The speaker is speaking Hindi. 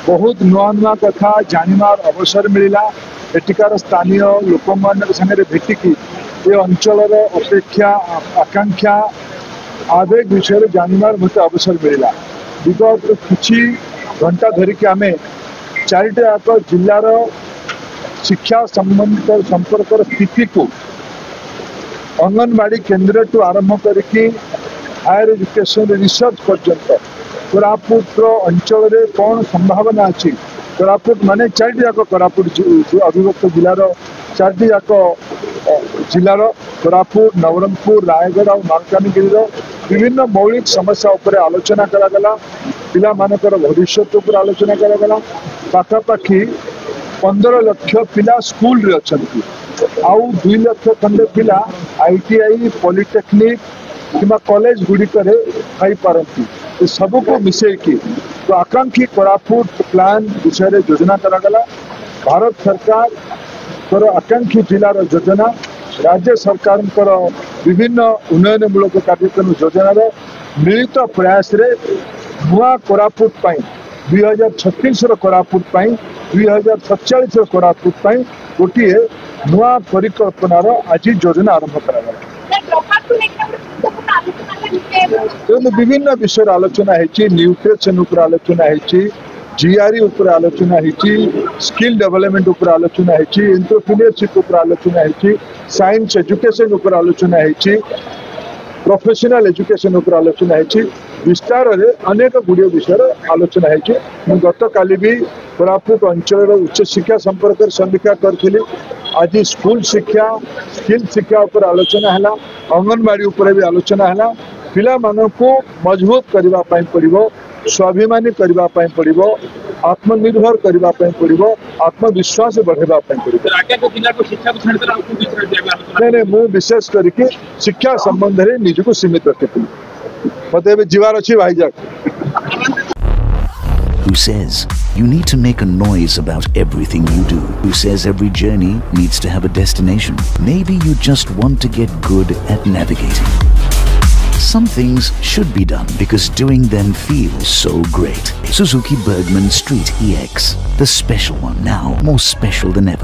बहुत नुआ नुआ कथा जानिमार अवसर मिलला। एटिकार स्थानीय लोक संगे भेटिकी ये अंचल अपेक्षा आकांक्षा आवेग विषय जानिमार मत अवसर मिलला। विगत किछि घंटा धरिकी आमे चारिटाक जिलार शिक्षा संबंधित संपर्क स्थिति को अंगनवाड़ी केन्द्र टू आरंभ करके हायर एजुकेशन रिसर्च पर्यंत कोरापुट अंचल रे कौन संभावना अच्छी कोरापुट माने चारिटी जाक कोरापुट अविभक्त जिलार चारिटी जाक जिलार कोरापुट नवरंगपुर रायगढ़ और मालकानगिरी विभिन्न मौलिक समस्या उपर आलोचना करागला। पिला मानकर भविष्य उपर आलोचना करागला। पाखापाखि 15 लाख पिला स्कूल रे अछंती आउ 2 लाख खंडे पिला आईटीआई पॉलिटेक्निक किंबा कॉलेज गुड़िक पाई पारती सब को मिसेकी तो आकांक्षी कोरापुट प्लान विषय योजना करागला। भारत सरकार आकांक्षी जिलार योजना राज्य सरकार विभिन्न उन्नयनमूलक कार्यक्रम योजनार मिलित प्रयास रे नुआ कोरापुट 2036 कोरापुट 2047 कोरापुट गोटे नुआ परिकल्पनार आज योजना आरंभ करागला। विभिन्न विषय आलोचना है, न्यूट्रिशन उपर आलोचना है, जीआरई उपर आलोचना है, स्किल डेवलपमेंट उपर आलोचना है, एंटरप्रेन्योरशिप उपर आलोचना है, साइंस एजुकेशन उपर आलोचना है, प्रोफेशनल एजुकेशन उपर आलोचना है। विस्तार रे अनेक गुड़िया विषय आलोचना है। गत काली भी कोरापुट अंचल उच्च शिक्षा संपर्क समीक्षा करी। आज स्कूल शिक्षा स्किल शिक्षा उपर आलोचना है, अंगनवाड़ी उपर भी आलोचना है। पिला मानन को मजबूत करबा पई पड़िबो, स्वाभिमानी करबा पई पड़िबो, आत्मनिर्भर करबा पई पड़िबो, आत्मविश्वास बढ़ेबा पई पड़िबो। आगे को जिला को शिक्षा को छाड़ कर कुछ विषय दिया नहीं मु विशेष करके शिक्षा संबंध रे निज को सीमित रखते मते जीवार अछि भाईजाक। Who says you need to make a noise about everything you do? Who says every journey needs to have a destination? Maybe you just want to get good at navigating. Some things should be done because doing them feels so great. Suzuki Bergman Street EX, the special one, now more special than ever.